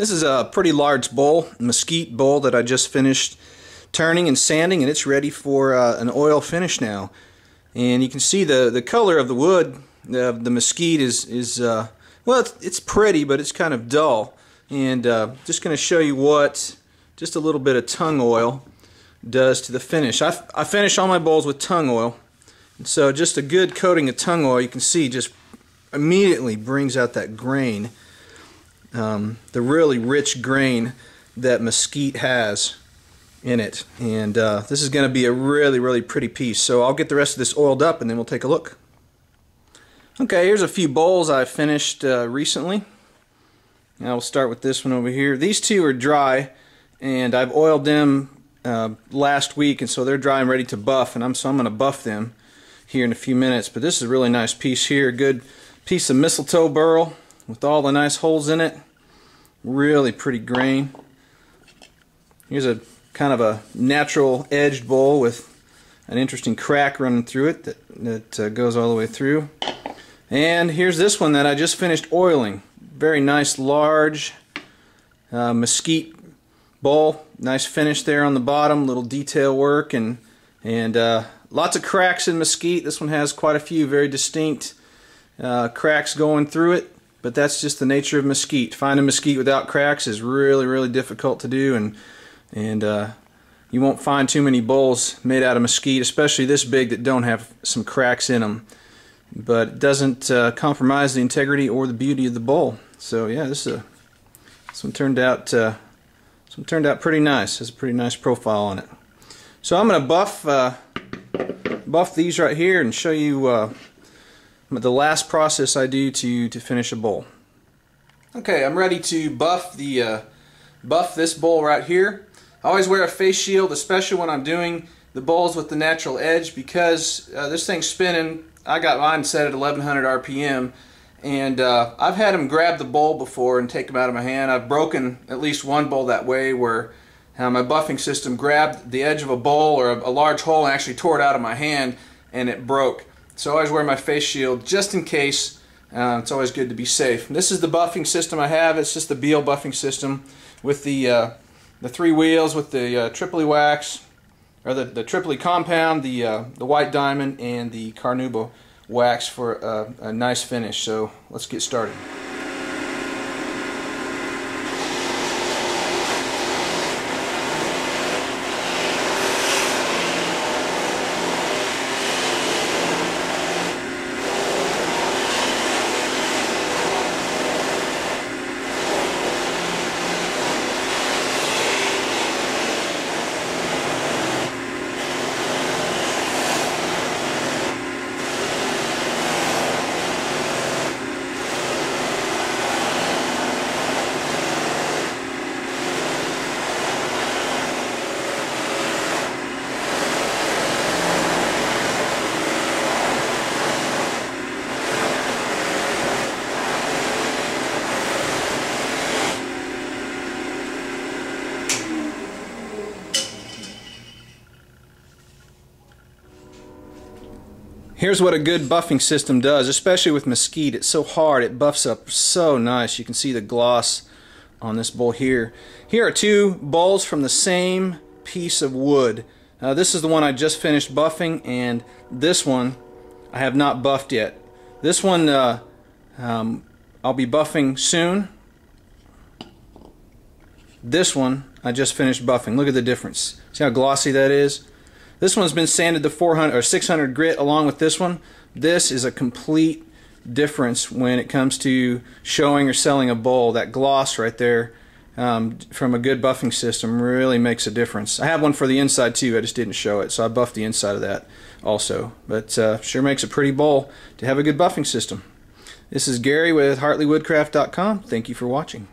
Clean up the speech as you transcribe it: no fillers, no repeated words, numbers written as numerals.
This is a pretty large bowl, mesquite bowl that I just finished turning and sanding, and it's ready for an oil finish now. And you can see the color of the wood, the mesquite is well, it's pretty, but it's kind of dull. And just going to show you what just a little bit of tung oil does to the finish. I finish all my bowls with tung oil, and so just a good coating of tung oil, you can see, just immediately brings out that grain. The really rich grain that mesquite has in it, and this is going to be a really pretty piece. So I'll get the rest of this oiled up and then we'll take a look. Okay, here's a few bowls I finished recently. Now we'll start with this one over here. These two are dry, and I've oiled them last week, and so they're dry and ready to buff, and so I'm going to buff them here in a few minutes. But this is a really nice piece here, a good piece of mistletoe burl with all the nice holes in it. Really pretty grain. Here's a kind of a natural edged bowl with an interesting crack running through it that goes all the way through. And here's this one that I just finished oiling. Very nice large mesquite bowl. Nice finish there on the bottom, little detail work, and lots of cracks in mesquite. This one has quite a few very distinct cracks going through it, but that's just the nature of mesquite. Finding mesquite without cracks is really difficult to do, and you won't find too many bowls made out of mesquite, especially this big, that don't have some cracks in them. But it doesn't compromise the integrity or the beauty of the bowl. So yeah, this one turned out pretty nice. Has a pretty nice profile on it. So I'm going to buff these right here and show you the last process I do to finish a bowl. Okay, I'm ready to buff this bowl right here. I always wear a face shield, especially when I'm doing the bowls with the natural edge, because this thing's spinning. I got mine set at 1100 RPM, and I've had them grab the bowl before and take them out of my hand. I've broken at least one bowl that way, where my buffing system grabbed the edge of a bowl or a large hole and actually tore it out of my hand, and it broke. So I always wear my face shield just in case. It's always good to be safe. And this is the buffing system I have. It's just the Beal buffing system with the 3 wheels with the Tripoli wax, or the Tripoli compound, the white diamond, and the Carnauba wax for a nice finish. So let's get started. Here's what a good buffing system does, especially with mesquite. It's so hard, it buffs up so nice. You can see the gloss on this bowl here. Here are 2 bowls from the same piece of wood. This is the one I just finished buffing, and this one I have not buffed yet. This one I'll be buffing soon. This one I just finished buffing. Look at the difference. See how glossy that is? This one's been sanded to 400 or 600 grit along with this one. This is a complete difference when it comes to showing or selling a bowl. That gloss right there from a good buffing system really makes a difference. I have one for the inside too, I just didn't show it, so I buffed the inside of that also. But sure makes a pretty bowl to have a good buffing system. This is Gary with HartleyWoodcraft.com. Thank you for watching.